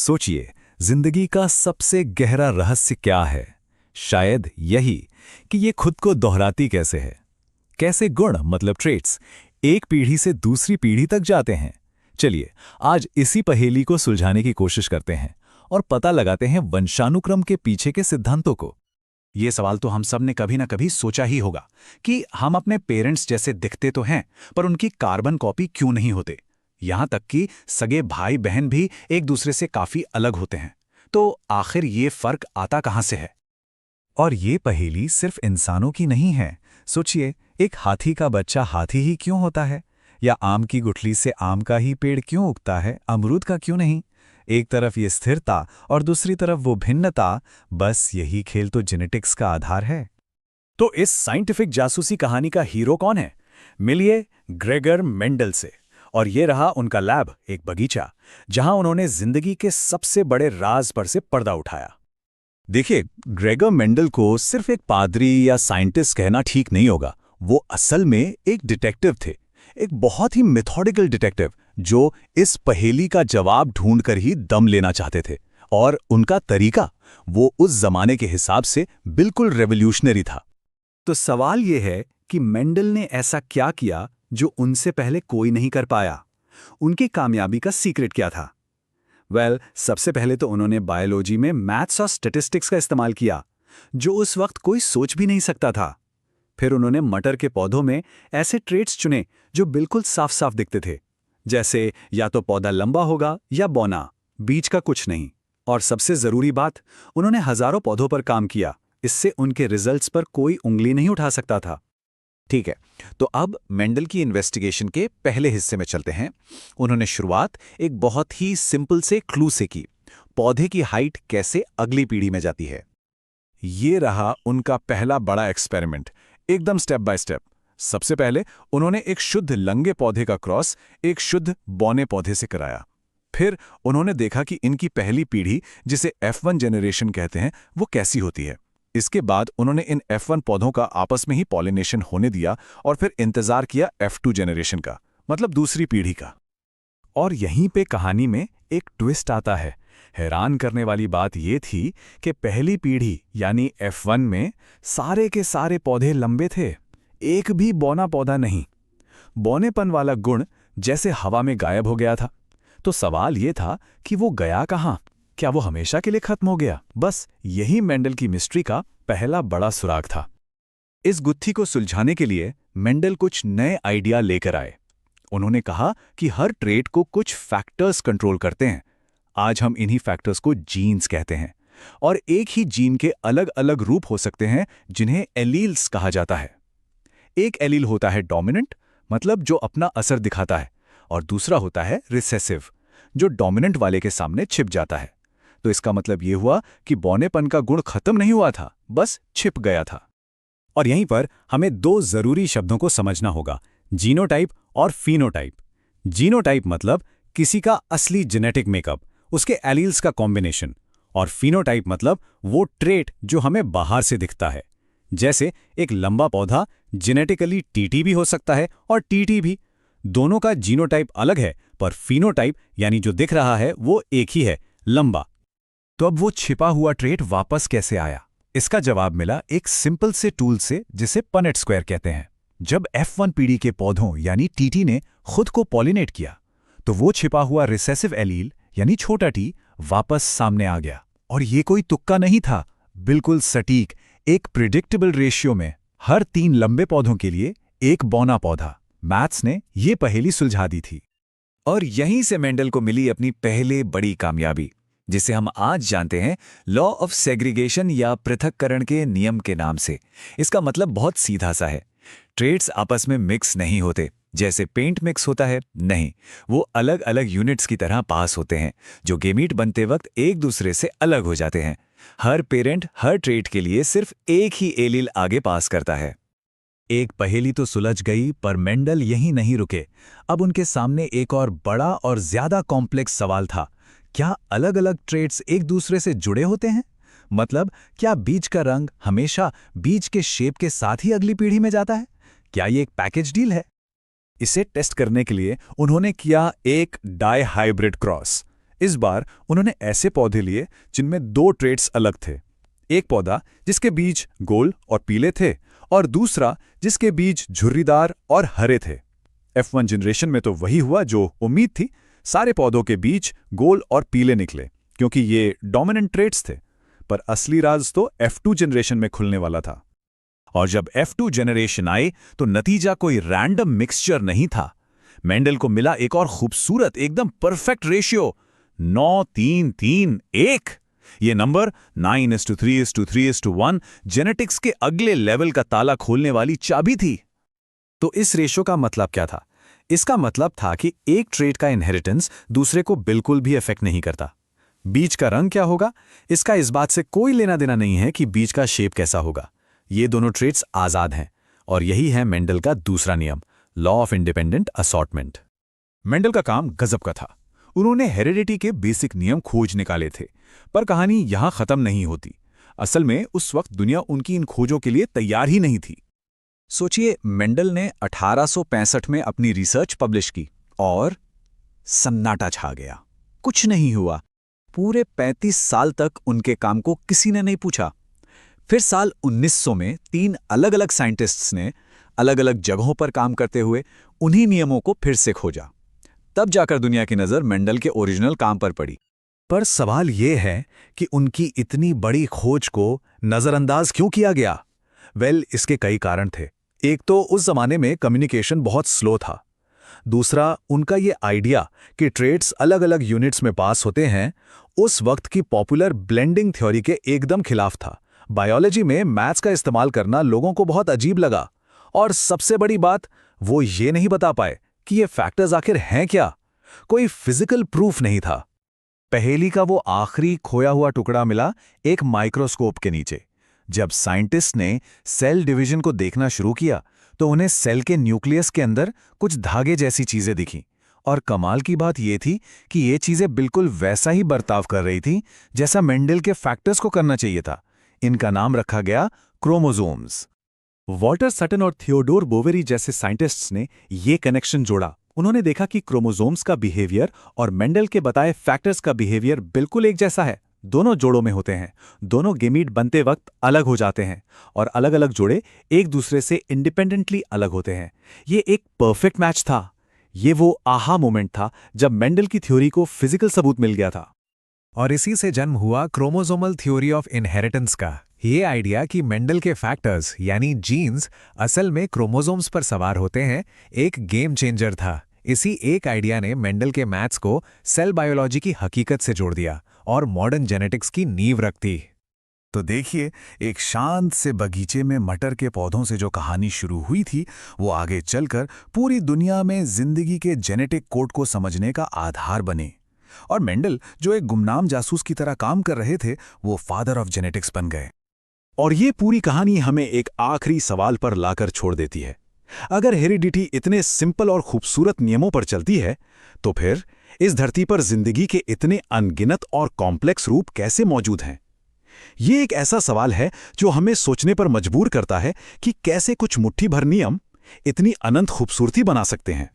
सोचिए, जिंदगी का सबसे गहरा रहस्य क्या है? शायद यही कि ये खुद को दोहराती कैसे है। कैसे गुण मतलब ट्रेट्स एक पीढ़ी से दूसरी पीढ़ी तक जाते हैं। चलिए आज इसी पहेली को सुलझाने की कोशिश करते हैं और पता लगाते हैं वंशानुक्रम के पीछे के सिद्धांतों को। ये सवाल तो हम सब ने कभी ना कभी सोचा ही होगा कि हम अपने पेरेंट्स जैसे दिखते तो हैं, पर उनकी कार्बन कॉपी क्यों नहीं होते। यहाँ तक कि सगे भाई बहन भी एक दूसरे से काफी अलग होते हैं। तो आखिर ये फर्क आता कहाँ से है? और ये पहेली सिर्फ इंसानों की नहीं है। सोचिए, एक हाथी का बच्चा हाथी ही क्यों होता है? या आम की गुठली से आम का ही पेड़ क्यों उगता है, अमरूद का क्यों नहीं? एक तरफ ये स्थिरता और दूसरी तरफ वो भिन्नता, बस यही खेल तो जेनेटिक्स का आधार है। तो इस साइंटिफिक जासूसी कहानी का हीरो कौन है? मिलिए ग्रेगर मेंडल से। और ये रहा उनका लैब, एक बगीचा, जहां उन्होंने जिंदगी के सबसे बड़े राज पर से पर्दा उठाया। देखिए, ग्रेगर मेंडल को सिर्फ एक पादरी या साइंटिस्ट कहना ठीक नहीं होगा। वो असल में एक डिटेक्टिव थे, एक बहुत ही मेथोडिकल डिटेक्टिव जो इस पहेली का जवाब ढूंढकर ही दम लेना चाहते थे। और उनका तरीका, वो उस जमाने के हिसाब से बिल्कुल रेवोल्यूशनरी था। तो सवाल ये है कि मेंडल ने ऐसा क्या किया जो उनसे पहले कोई नहीं कर पाया? उनकी कामयाबी का सीक्रेट क्या था? सबसे पहले तो उन्होंने बायोलॉजी में मैथ्स और स्टैटिस्टिक्स का इस्तेमाल किया, जो उस वक्त कोई सोच भी नहीं सकता था। फिर उन्होंने मटर के पौधों में ऐसे ट्रेट्स चुने जो बिल्कुल साफ साफ दिखते थे, जैसे या तो पौधा लंबा होगा या बौना, बीच का कुछ नहीं। और सबसे जरूरी बात, उन्होंने हजारों पौधों पर काम किया। इससे उनके रिजल्ट्स पर कोई उंगली नहीं उठा सकता था। ठीक है, तो अब मेंडल की इन्वेस्टिगेशन के पहले हिस्से में चलते हैं। उन्होंने शुरुआत एक बहुत ही सिंपल से क्लू से की। पौधे की हाइट कैसे अगली पीढ़ी में जाती है। ये रहा उनका पहला बड़ा एक्सपेरिमेंट, एकदम स्टेप बाय स्टेप। सबसे पहले उन्होंने एक शुद्ध लंगे पौधे का क्रॉस एक शुद्ध बौने पौधे से कराया। फिर उन्होंने देखा कि इनकी पहली पीढ़ी, जिसे F1 जेनरेशन कहते हैं, वो कैसी होती है। इसके बाद उन्होंने इन F1 पौधों का आपस में ही पॉलिनेशन होने दिया और फिर इंतजार किया F2 जेनरेशन का, मतलब दूसरी पीढ़ी का। और यहीं पे कहानी में एक ट्विस्ट आता है। हैरान करने वाली बात ये थी कि पहली पीढ़ी यानी F1 में सारे के सारे पौधे लंबे थे, एक भी बौना पौधा नहीं। बौनेपन वाला गुण जैसे हवा में गायब हो गया था। तो सवाल ये था कि वो गया कहाँ? क्या वो हमेशा के लिए खत्म हो गया? बस यही मेंडल की मिस्ट्री का पहला बड़ा सुराग था। इस गुत्थी को सुलझाने के लिए मेंडल कुछ नए आइडिया लेकर आए। उन्होंने कहा कि हर ट्रेट को कुछ फैक्टर्स कंट्रोल करते हैं। आज हम इन्हीं फैक्टर्स को जीन्स कहते हैं। और एक ही जीन के अलग अलग रूप हो सकते हैं, जिन्हें एलील्स कहा जाता है। एक एलील होता है डोमिनेंट, मतलब जो अपना असर दिखाता है, और दूसरा होता है रिसेसिव, जो डोमिनेंट वाले के सामने छिप जाता है। तो इसका मतलब यह हुआ कि बौनेपन का गुण खत्म नहीं हुआ था, बस छिप गया था। और यहीं पर हमें दो जरूरी शब्दों को समझना होगा, जीनोटाइप और फीनोटाइप। जीनोटाइप मतलब किसी का असली जेनेटिक मेकअप, उसके एलील्स का कॉम्बिनेशन। और फीनोटाइप मतलब वो ट्रेट जो हमें बाहर से दिखता है। जैसे एक लंबा पौधा जेनेटिकली टीटी भी हो सकता है और टीटी भी। दोनों का जीनोटाइप अलग है, पर फीनोटाइप यानी जो दिख रहा है वो एक ही है, लंबा। तो अब वो छिपा हुआ ट्रेट वापस कैसे आया? इसका जवाब मिला एक सिंपल से टूल से, जिसे पनेट स्क्वायर कहते हैं। जब F1 पीढ़ी के पौधों यानी टीटी ने खुद को पॉलिनेट किया, तो वो छिपा हुआ रिसेसिव एलील यानी छोटा टी वापस सामने आ गया। और ये कोई तुक्का नहीं था, बिल्कुल सटीक, एक प्रिडिक्टेबल रेशियो में हर 3 लंबे पौधों के लिए एक बौना पौधा। मैथ्स ने ये पहेली सुलझा दी थी। और यहीं से मेंडल को मिली अपनी पहले बड़ी कामयाबी, जिसे हम आज जानते हैं लॉ ऑफ सेग्रीगेशन या पृथक्करण के नियम के नाम से। इसका मतलब बहुत सीधा सा है। ट्रेट्स आपस में मिक्स नहीं होते, जैसे पेंट मिक्स होता है, नहीं, वो अलग अलग यूनिट्स की तरह पास होते हैं, जो गेमीट बनते वक्त एक दूसरे से अलग हो जाते हैं। हर पेरेंट हर ट्रेट के लिए सिर्फ एक ही एलील आगे पास करता है। एक पहेली तो सुलझ गई, पर मेंडल यहीं नहीं रुके। अब उनके सामने एक और बड़ा और ज्यादा कॉम्प्लेक्स सवाल था। क्या अलग अलग ट्रेट्स एक दूसरे से जुड़े होते हैं? मतलब क्या बीज का रंग हमेशा बीज के शेप के साथ ही अगली पीढ़ी में जाता है? क्या ये एक पैकेज डील है? इसे टेस्ट करने के लिए उन्होंने किया एक डाई हाइब्रिड क्रॉस। इस बार उन्होंने ऐसे पौधे लिए जिनमें 2 ट्रेट्स अलग थे। एक पौधा जिसके बीज गोल और पीले थे और दूसरा जिसके बीज झुर्रीदार और हरे थे। F1 जनरेशन में तो वही हुआ जो उम्मीद थी, सारे पौधों के बीज गोल और पीले निकले क्योंकि ये डोमिनेंट ट्रेट्स थे। पर असली राज तो F2 जनरेशन में खुलने वाला था। और जब F2 जनरेशन आई तो नतीजा कोई रैंडम मिक्सचर नहीं था। मेंडल को मिला एक और खूबसूरत एकदम परफेक्ट रेशियो 9-3-3-1। ये नंबर 9:3:3:1 जेनेटिक्स के अगले लेवल का ताला खोलने वाली चाबी थी। तो इस रेशो का मतलब क्या था? इसका मतलब था कि एक ट्रेट का इनहेरिटेंस दूसरे को बिल्कुल भी अफेक्ट नहीं करता। बीज का रंग क्या होगा, इसका इस बात से कोई लेना देना नहीं है कि बीज का शेप कैसा होगा। ये दोनों ट्रेट्स आजाद हैं और यही है मेंडल का दूसरा नियम, law of independent assortment. Mendel का काम गजब का था। उन्होंने हेरिडिटी के बेसिक नियम खोज निकाले थे, पर कहानी यहां खत्म नहीं होती। असल में उस वक्त दुनिया उनकी इन खोजों के लिए तैयार ही नहीं थी। सोचिए, मेंडल ने 1865 में अपनी रिसर्च पब्लिश की और सन्नाटा छा गया। कुछ नहीं हुआ। पूरे 35 साल तक उनके काम को किसी ने नहीं पूछा। फिर साल 1900 में 3 अलग अलग साइंटिस्ट्स ने अलग अलग जगहों पर काम करते हुए उन्हीं नियमों को फिर से खोजा। तब जाकर दुनिया की नज़र मेंडल के ओरिजिनल काम पर पड़ी। पर सवाल ये है कि उनकी इतनी बड़ी खोज को नज़रअंदाज क्यों किया गया? इसके कई कारण थे। एक तो उस जमाने में कम्युनिकेशन बहुत स्लो था। दूसरा, उनका ये आइडिया कि ट्रेट्स अलग अलग यूनिट्स में पास होते हैं उस वक्त की पॉपुलर ब्लेंडिंग थ्योरी के एकदम खिलाफ था। बायोलॉजी में मैथ्स का इस्तेमाल करना लोगों को बहुत अजीब लगा। और सबसे बड़ी बात, वो ये नहीं बता पाए कि ये फैक्टर्स आखिर हैं क्या। कोई फिजिकल प्रूफ नहीं था। पहेली का वो आखिरी खोया हुआ टुकड़ा मिला एक माइक्रोस्कोप के नीचे। जब साइंटिस्ट ने सेल डिवीजन को देखना शुरू किया तो उन्हें सेल के न्यूक्लियस के अंदर कुछ धागे जैसी चीजें दिखीं। और कमाल की बात यह थी कि ये चीजें बिल्कुल वैसा ही बर्ताव कर रही थीं जैसा मेंडल के फैक्टर्स को करना चाहिए था। इनका नाम रखा गया क्रोमोसोम्स। वॉल्टर सटन और थियोडोर बोवेरी जैसे साइंटिस्ट्स ने ये कनेक्शन जोड़ा। उन्होंने देखा कि क्रोमोसोम्स का बिहेवियर और मेंडल के बताए फैक्टर्स का बिहेवियर बिल्कुल एक जैसा है। दोनों जोड़ों में होते हैं, दोनों गेमीट बनते वक्त अलग हो जाते हैं और अलग अलग जोड़े एक दूसरे से इंडिपेंडेंटली अलग होते हैं। ये एक परफेक्ट मैच था। ये वो आहा मोमेंट था जब मेंडल की थ्योरी को फिजिकल सबूत मिल गया था। और इसी से जन्म हुआ क्रोमोसोमल थ्योरी ऑफ इनहेरिटेंस का। ये आइडिया कि मेंडल के फैक्टर्स यानी जीन्स असल में क्रोमोसोम्स पर सवार होते हैं, एक गेम चेंजर था। इसी एक आइडिया ने मेंडल के मैथ्स को सेल बायोलॉजी की हकीकत से जोड़ दिया और मॉडर्न जेनेटिक्स की नींव रख दी। तो देखिए, एक शांत से बगीचे में मटर के पौधों से जो कहानी शुरू हुई थी वो आगे चलकर पूरी दुनिया में जिंदगी के जेनेटिक कोड को समझने का आधार बने। और मेंडल, जो एक गुमनाम जासूस की तरह काम कर रहे थे, वो फादर ऑफ जेनेटिक्स बन गए। और ये पूरी कहानी हमें एक आखिरी सवाल पर लाकर छोड़ देती है। अगर हेरिडिटी इतने सिंपल और खूबसूरत नियमों पर चलती है तो फिर इस धरती पर जिंदगी के इतने अनगिनत और कॉम्प्लेक्स रूप कैसे मौजूद हैं? ये एक ऐसा सवाल है जो हमें सोचने पर मजबूर करता है कि कैसे कुछ मुट्ठी भर नियम इतनी अनंत खूबसूरती बना सकते हैं।